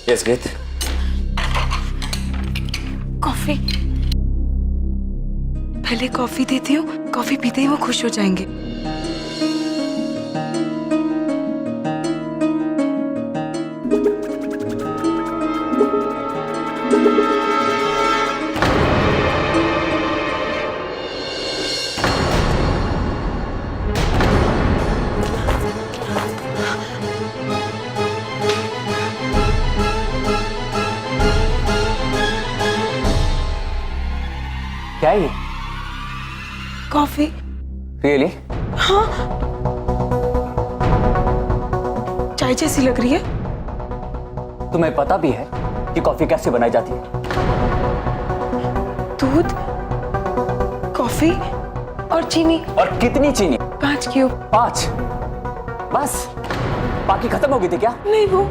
Yes गीत। Coffee, पहले coffee देती हूँ, कॉफी पीते ही वो खुश हो जाएंगे। क्या है ये? कॉफी। रियली? हाँ, चाय जैसी लग रही है। तुम्हें पता भी है कि कॉफी कैसे बनाई जाती है? दूध, कॉफी और चीनी। और कितनी चीनी? 5 क्यूब। 5? बस? बाकी खत्म हो गई थी क्या? नहीं, वो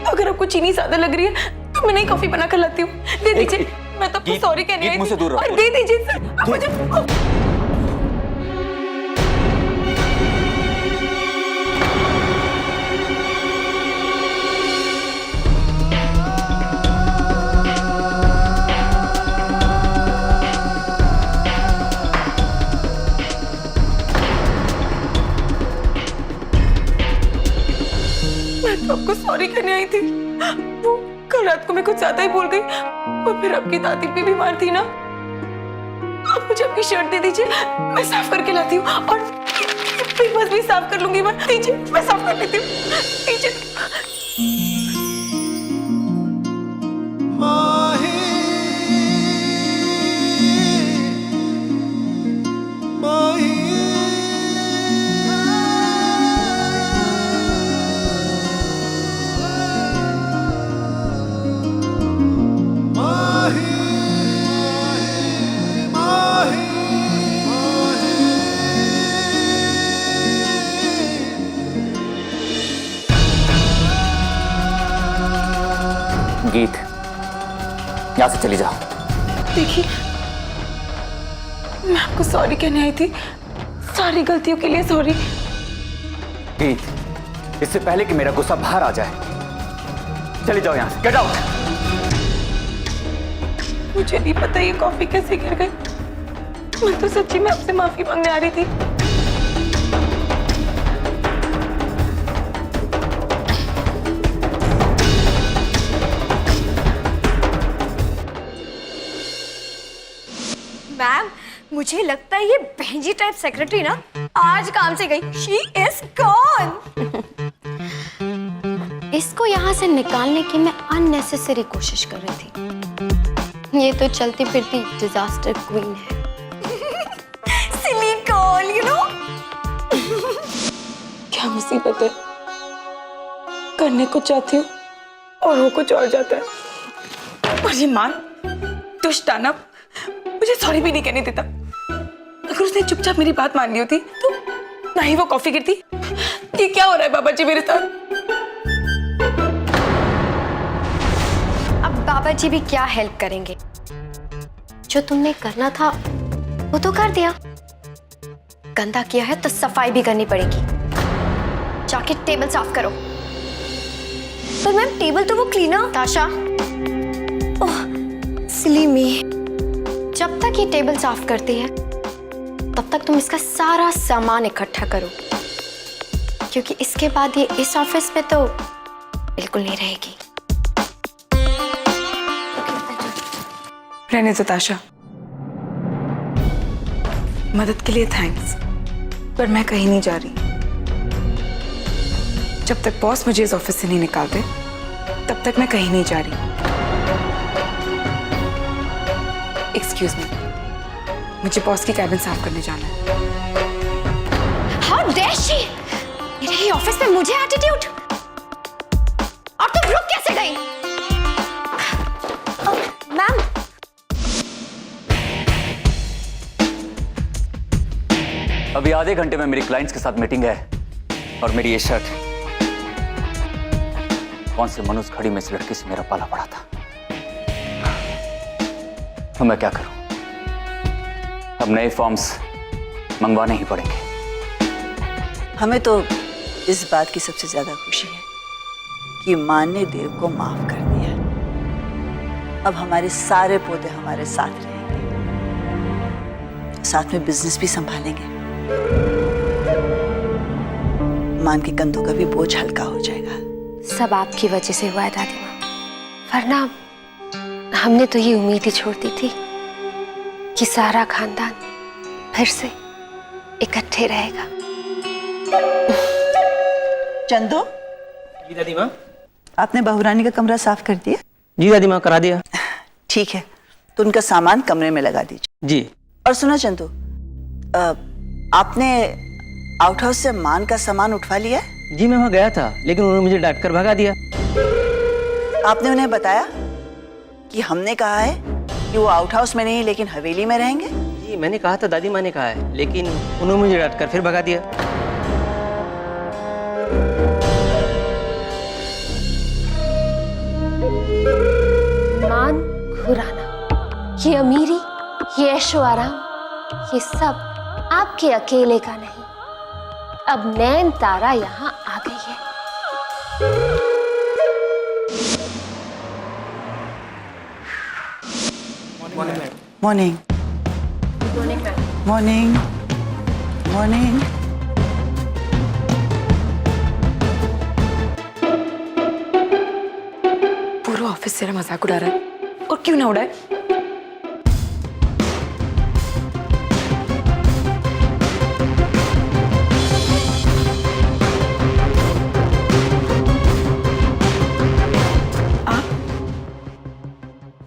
अगर आपको चीनी ज्यादा लग रही है तो मैं नई कॉफी बना कर लाती हूँ। दे दीजिए। मैं तो आपको सॉरी कहने आई थी। मुझसे दूर रहो। और दे दीजिए सर। मुझे आपको सॉरी कहने आई थी। वो कल रात को मैं कुछ ज्यादा ही बोल गई और फिर आपकी दादी भी बीमार थी ना। आप मुझे आपकी शर्ट दे दीजिए, मैं साफ करके लाती हूँ। और पेपर्स भी साफ कर लूंगी मैं। दीजिए, मैं साफ कर लेती हूँ। दीजिए। गीत, यहां से चली जाओ। देखिए, मैं आपको सॉरी कहने आई थी। सारी गलतियों के लिए सॉरी। गीत, इससे पहले कि मेरा गुस्सा बाहर आ जाए, चली जाओ यहां से। Get out. मुझे नहीं पता ये कॉफी कैसे गिर गई। मैं तो सच्ची में आपसे माफी मांगने आ रही थी। मैम, मुझे लगता है ये बहनजी टाइप सेक्रेटरी ना आज काम से गई। She is gone. इसको यहाँ से निकालने की मैं अननेसेसरी कोशिश कर रही थी। ये तो चलती फिरती डिजास्टर क्वीन है। Silly girl, you know. क्या मुसीबत है, करने को चाहती हूँ और हो कुछ और जाता है। और ये मान दुष्ट दानव मुझे सॉरी भी नहीं कहने देता। अगर उसने चुपचाप मेरी बात मान ली होती तो ना ही वो कॉफी गिरती। ये क्या हो रहा है बाबा जी मेरे साथ? अब बाबा जी भी क्या हेल्प करेंगे? जो तुमने करना था वो तो कर दिया। गंदा किया है तो सफाई भी करनी पड़ेगी। जाके टेबल साफ करो। पर मैम, टेबल तो वो क्लीनर ताशा। ओह, सिली मी। जब तक ये टेबल साफ करती है तब तक तुम इसका सारा सामान इकट्ठा करो, क्योंकि इसके बाद ये इस ऑफिस में तो बिल्कुल नहीं रहेगी। रहने दो ताशा, मदद के लिए थैंक्स, पर मैं कहीं नहीं जा रही। जब तक बॉस मुझे इस ऑफिस से नहीं निकालते तब तक मैं कहीं नहीं जा रही। एक्सक्यूज मी, मुझे बॉस की कैबिन साफ करने जाना है। How dare she! मेरे ही ऑफिस में मुझे एटीट्यूड। और तुम रुक कैसे गई? मैम, अभी आधे घंटे में मेरी क्लाइंट्स के साथ मीटिंग है और मेरी ये शर्ट कौन से मनुष्य खड़ी में इस लड़की से मेरा पाला पड़ा था। तो मैं क्या करूं? अब नए फॉर्म्स मंगवाने ही पड़ेंगे। हमें तो इस बात की सबसे ज्यादा खुशी है कि कि माँ ने देव को माफ कर दिया। अब हमारे सारे पोते हमारे साथ रहेंगे, साथ में बिजनेस भी संभालेंगे। मान के कंधों का भी बोझ हल्का हो जाएगा। सब आपकी वजह से हुआ है दादी माँ, वरना हमने तो ये उम्मीद ही छोड़ दी थी कि सारा खानदान फिर से इकट्ठे रहेगा। चंदो, जी दादी माँ। आपने बहुरानी का कमरा साफ कर दिया? जी दादी माँ, करा दिया। ठीक है, तो उनका सामान कमरे में लगा दीजिए। जी। और सुनो चंदू, आपने आउट हाउस से मान का सामान उठवा लिया है? जी मैं वहाँ गया था, लेकिन उन्होंने मुझे डांट कर भगा दिया। आपने उन्हें बताया कि हमने कहा है कि वो आउट हाउस में नहीं लेकिन हवेली में रहेंगे? जी मैंने कहा था, दादी माँ ने कहा है, लेकिन उन्होंने मुझे डांट कर फिर भगा दिया। मान खुराना, ये अमीरी, ये ऐशो आराम, ये सब आपके अकेले का नहीं। अब नैन तारा यहाँ आ गई है। Morning morning morning. पूरा ऑफिस तेरा मजाक उड़ा रहा है, और क्यों ना उड़ाए।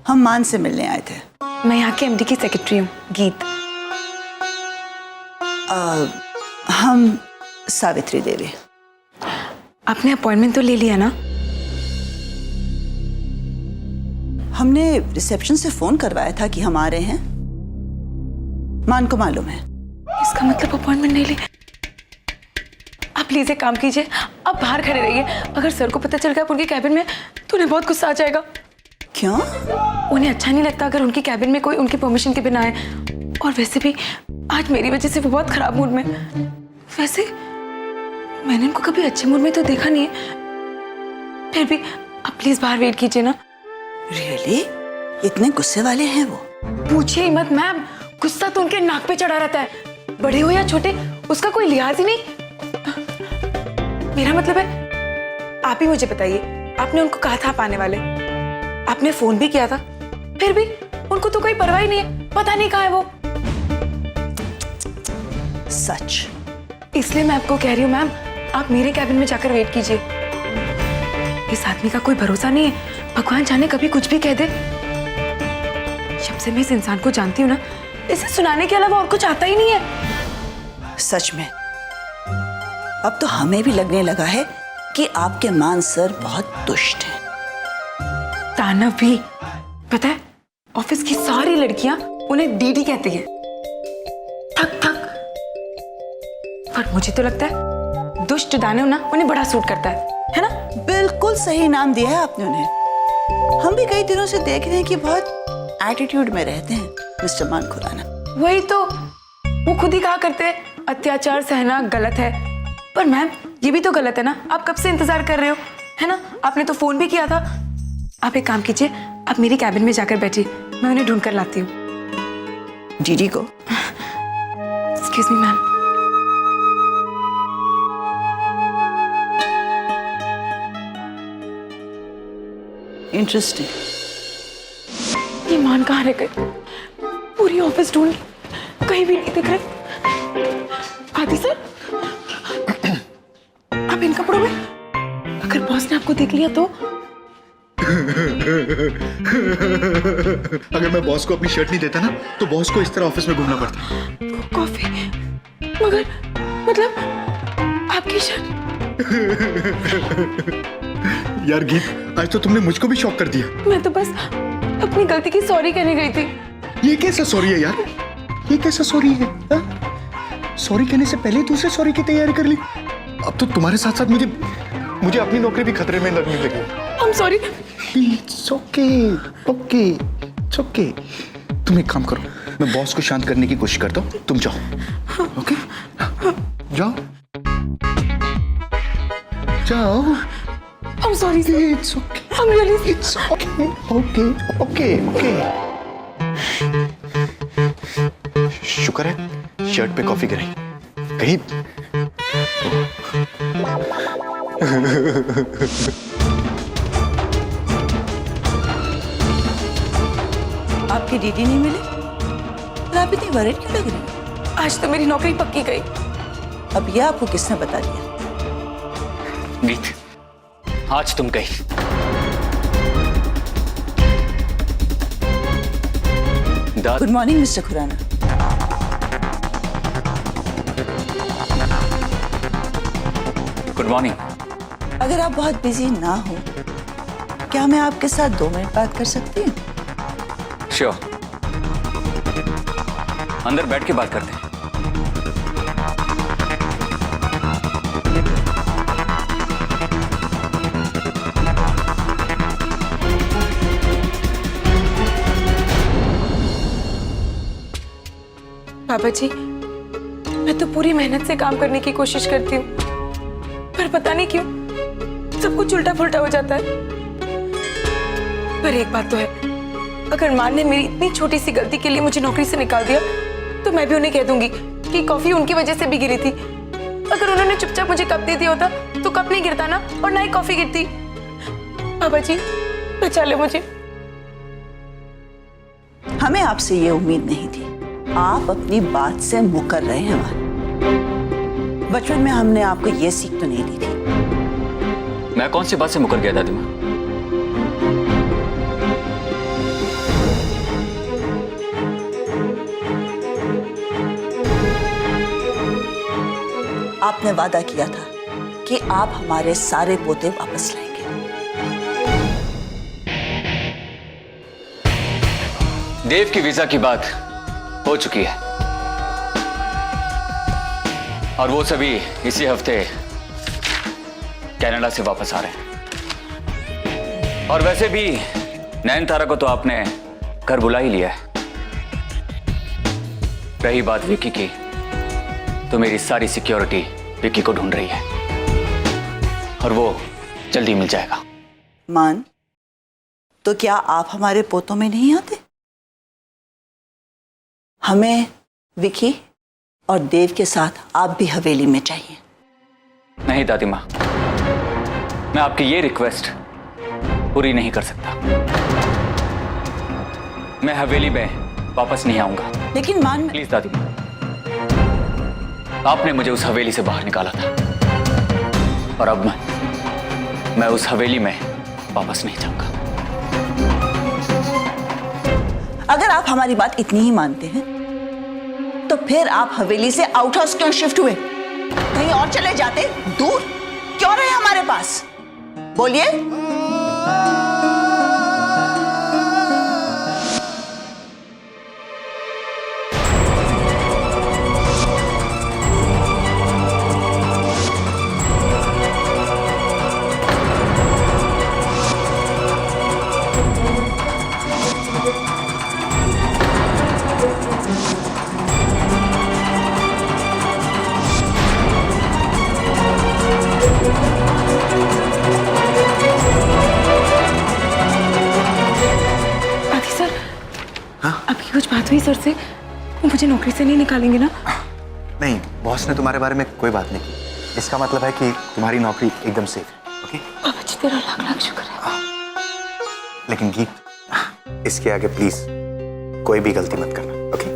हम मान से मिलने आए थे। मैं यहाँ के एमडी की सेक्रेटरी हूँ, गीत। हम सावित्री देवी। आपने अपॉइंटमेंट तो ले लिया ना? हमने रिसेप्शन से फोन करवाया था कि हम आ रहे हैं। मान को मालूम है। इसका मतलब अपॉइंटमेंट नहीं ली। आप प्लीज एक काम कीजिए, आप बाहर खड़े रहिए। अगर सर को पता चल गया उनके कैबिन में तो उन्हें बहुत गुस्सा आ जाएगा। क्यों? उन्हें अच्छा नहीं लगता अगर उनकी कैबिन में कोई उनकी परमिशन के बिना आए। और वैसे भी आज मेरी वजह से वो बहुत खराब मूड में। वैसे मैंने उनको कभी अच्छे मूड में तो देखा नहीं है। फिर भी आप प्लीज बाहर वेट कीजिए ना। रियली? इतने गुस्से वाले हैं वो? पूछिए ही मत मैम, गुस्सा तो उनके नाक पे चढ़ा रहता है। बड़े हो या छोटे, उसका कोई लिहाज ही नहीं। मेरा मतलब है, आप ही मुझे बताइए, आपने उनको कहा था आप आने वाले, आपने फोन भी किया था, फिर भी उनको तो कोई परवाह ही नहीं है। पता नहीं कहाँ है वो। सच? इसलिए मैं आपको कह रही हूँ मैम, आप मेरे कैबिन में जाकर वेट कीजिए। इस आदमी का कोई भरोसा नहीं है, भगवान जाने कभी कुछ भी कह दे। जब से मैं इस इंसान को जानती हूँ ना, इसे सुनाने के अलावा और कुछ आता ही नहीं है। सच में अब तो हमें भी लगने लगा है कि आपके मान सर बहुत दुष्ट हैं। तानव भी। पता है, ऑफिस की सारी लड़कियां उन्हें डीडी कहती हैं। थक थक। पर मुझे तो लगता है दुष्ट दानव ना उन्हें बड़ा सूट करता है ना? बिल्कुल सही नाम दिया है आपने उन्हें। हम भी कई दिनों से देख रहे हैं कि बहुत एटीट्यूड में रहते हैं मिस्टर मान खुराना। वही तो, वो खुद ही कहा करते हैं अत्याचार सहना गलत है। पर मैम ये भी तो गलत है ना। आप कब से इंतजार कर रहे हो, है ना? आपने तो फोन भी किया था। आप एक काम कीजिए, आप मेरी कैबिन में जाकर बैठिए, मैं उन्हें ढूंढ कर लाती हूँ। डीडी को? Excuse me ma'am. इंटरेस्टिंग। ये मान कहाँ रह गए? पूरी ऑफिस ढूंढ ली, कहीं भी नहीं दिख रहे। आदि सर, आप इन कपड़ों में? अगर बॉस ने आपको देख लिया तो? अगर मैं बॉस को अपनी शर्ट नहीं देता ना, तो बॉस को इस तरह ऑफिस में घूमना पड़ता। कॉफी? मगर मतलब आपकी शर्ट? यार गीत, आज तो तुमने मुझको भी शॉक कर दिया। मैं तो बस अपनी गलती की सॉरी कहने गई थी। ये कैसा सॉरी है यार? ये कैसा सॉरी है? सॉरी कहने से पहले दूसरे सॉरी की तैयारी कर ली। अब तो तुम्हारे साथ साथ मुझे अपनी नौकरी भी खतरे में लगने लगी। I'm sorry। It's okay, okay, it's okay। तुम एक काम करो, मैं बॉस को शांत करने की कोशिश करता हूँ, तुम जाओ। ओके? जाओ, जाओ, I'm sorry, sir. It's okay. I'm really It's okay. Okay. शुक्र है शर्ट पे कॉफी गिराई कहीं। आपकी डीडी नहीं मिली? और आप इतनी वरीड क्यों लग रही हैं? आज तो मेरी नौकरी पक्की गई। अब यह आपको किसने बता दिया? गीत, आज तुम गई। Good morning mister Khurana. Good morning. अगर आप बहुत बिजी ना हो, क्या मैं आपके साथ 2 मिनट बात कर सकती हूँ? श्योर, अंदर बैठ के बात करते हैं। पापा जी, मैं तो पूरी मेहनत से काम करने की कोशिश करती हूँ, पर पता नहीं क्यों सब कुछ उल्टा पुल्टा हो जाता है। पर एक बात तो है, अगर मान ने मेरी इतनी छोटी सी गलती के लिए मुझे नौकरी से निकाल दिया, तो मैं भी उन्हें कह दूंगी कि कॉफी उनकी वजह से भी गिरी थी। अगर उन्होंने चुपचाप मुझे कप दे दिया होता, तो कप नहीं गिरता ना, और ना ही कॉफी गिरती। पापा जी, बचा ले मुझे। हमें आपसे ये उम्मीद नहीं थी। आप अपनी बात से मुकर रहे हैं मान। बचपन में हमने आपको ये सीख तो नहीं दी थी। मैं कौन सी बात से मुकर गया दादी माँ? आपने वादा किया था कि आप हमारे सारे पोते वापस लाएंगे। देव की वीजा की बात हो चुकी है और वो सभी इसी हफ्ते कनाडा से वापस आ रहे हैं। और वैसे भी नयनतारा को तो आपने घर बुला ही लिया है। रही बात विक्की की, तो मेरी सारी सिक्योरिटी विक्की को ढूंढ रही है और वो जल्दी मिल जाएगा। मान, तो क्या आप हमारे पोतों में नहीं आते? हमें विकी और देव के साथ आप भी हवेली में चाहिए। नहीं दादी माँ, मैं आपकी ये रिक्वेस्ट पूरी नहीं कर सकता। मैं हवेली में वापस नहीं आऊंगा। लेकिन मान, प्लीज दादी माँ, आपने मुझे उस हवेली से बाहर निकाला था और अब मैं उस हवेली में वापस नहीं जाऊंगा। अगर आप हमारी बात इतनी ही मानते हैं, तो फिर आप हवेली से आउट हाउस क्यों शिफ्ट हुए? कहीं और चले जाते, दूर क्यों रहे हमारे पास? बोलिए। आपकी कुछ बात हुई सर से? वो मुझे नौकरी से नहीं निकालेंगे ना? नहीं, बॉस ने तुम्हारे बारे में कोई बात नहीं की। इसका मतलब है कि तुम्हारी नौकरी एकदम सेफ है। ओके? बाबा जी, तेरा लाख लाख शुक्र है। लेकिन गीत, इसके आगे प्लीज कोई भी गलती मत करना। ओके?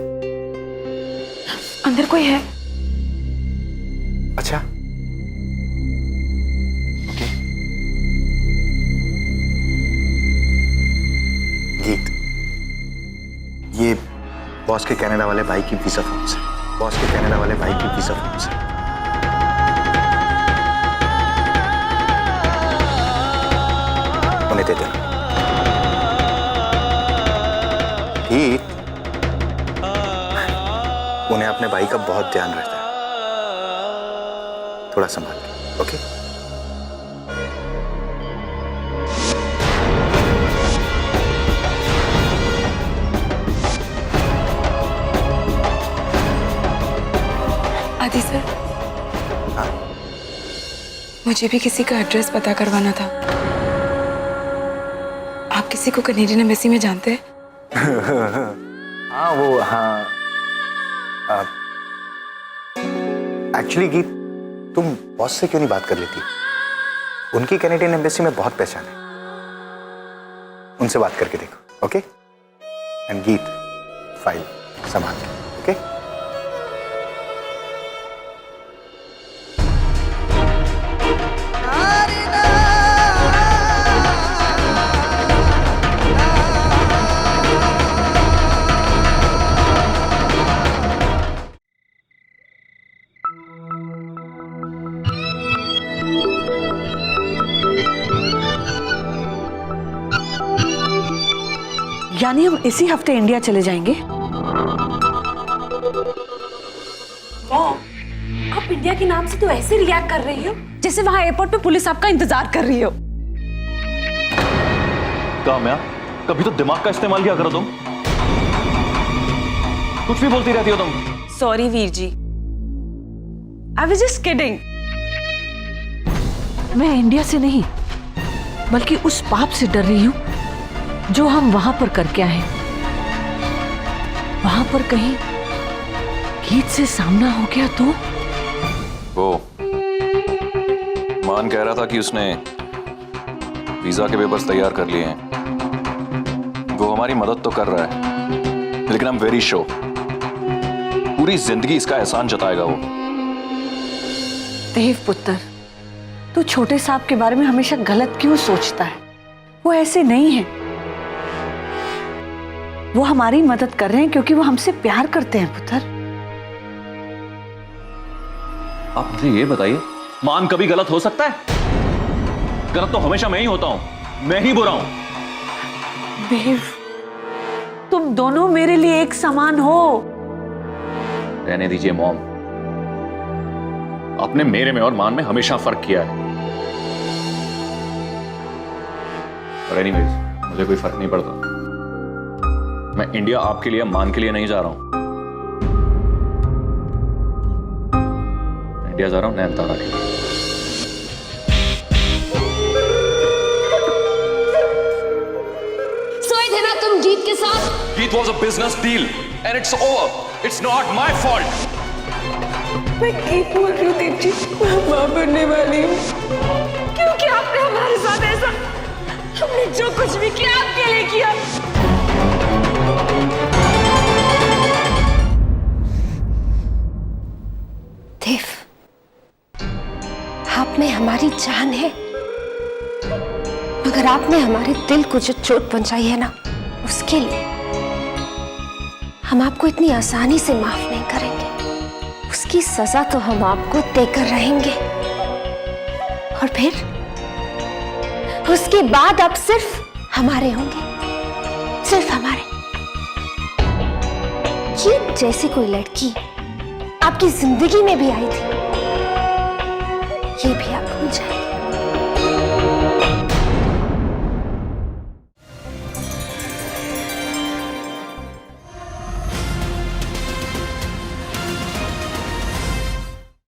अंदर कोई है? अच्छा, ओके। गीत, ये बॉस के कनाडा वाले भाई की वीजा फॉर्म्स है। बॉस के कनाडा वाले भाई की वीजा फॉर्म्स है। उन्हें दे देना। गीत, उन्हें अपने भाई का बहुत ध्यान रहता है, थोड़ा संभाल के। ओके? आदि सर, हाँ? मुझे भी किसी का एड्रेस पता करवाना था। आप किसी को कनेडियन एम्बेसी में जानते हैं? हाँ वो हाँ एक्चुअली गीत, तुम बॉस से क्यों नहीं बात कर लेती? उनकी कैनेडियन एम्बेसी में बहुत पहचान है, उनसे बात करके देखो। ओके? एंड गीत, फाइल संभाल के। ओके? यानी हम इसी हफ्ते इंडिया चले जाएंगे? आप इंडिया के नाम से तो ऐसे रिएक्ट कर रही हो जैसे वहां एयरपोर्ट पे पुलिस आपका इंतजार कर रही हो। काम्या, कभी तो दिमाग का इस्तेमाल किया करो तुम। कुछ भी बोलती रहती हो तुम। Sorry Veer ji, I was just kidding. मैं इंडिया से नहीं बल्कि उस पाप से डर रही हूं जो हम वहां पर करके आए। वहां पर कहीं गीत से सामना हो गया तो? वो मान कह रहा था कि उसने वीजा के पेपर्स तैयार कर लिए हैं। वो हमारी मदद तो कर रहा है, लेकिन आई एम वेरी श्योर पूरी जिंदगी इसका एहसान जताएगा वो। देव पुत्र, तू छोटे साहब के बारे में हमेशा गलत क्यों सोचता है? वो ऐसे नहीं है। वो हमारी मदद कर रहे हैं क्योंकि वो हमसे प्यार करते हैं पुत्र। आप मुझे ये बताइए, मान कभी गलत हो सकता है? गलत तो हमेशा मैं ही होता हूं, मैं ही बुरा हूं। देव, तुम दोनों मेरे लिए एक समान हो। रहने दीजिए मॉम, आपने मेरे में और मान में हमेशा फर्क किया है। और एनीवेज, मुझे कोई फर्क नहीं पड़ता। मैं इंडिया आपके लिए, मान के लिए नहीं जा रहा हूं। इंडिया जा रहा हूं नैनतारा के लिए। सोए थे ना तुम गीत के साथ? It was a business deal and it's over. It's not my fault. मैं गीत बोल रही हूँ देव जी, मैं मां बनने वाली हूँ। क्योंकि आपने हमारे साथ ऐसा, हमने जो कुछ भी किया आपके लिए किया। देव, आप में हमारी जान है, मगर आपने हमारे दिल को जो चोट पहुंचाई है ना, उसके लिए हम आपको इतनी आसानी से माफ नहीं करेंगे। उसकी सजा तो हम आपको देकर रहेंगे। और फिर उसके बाद आप सिर्फ हमारे होंगे, सिर्फ हमारे। ये जैसी कोई लड़की आपकी जिंदगी में भी आई थी, ये भी आप भूल जाएंगे।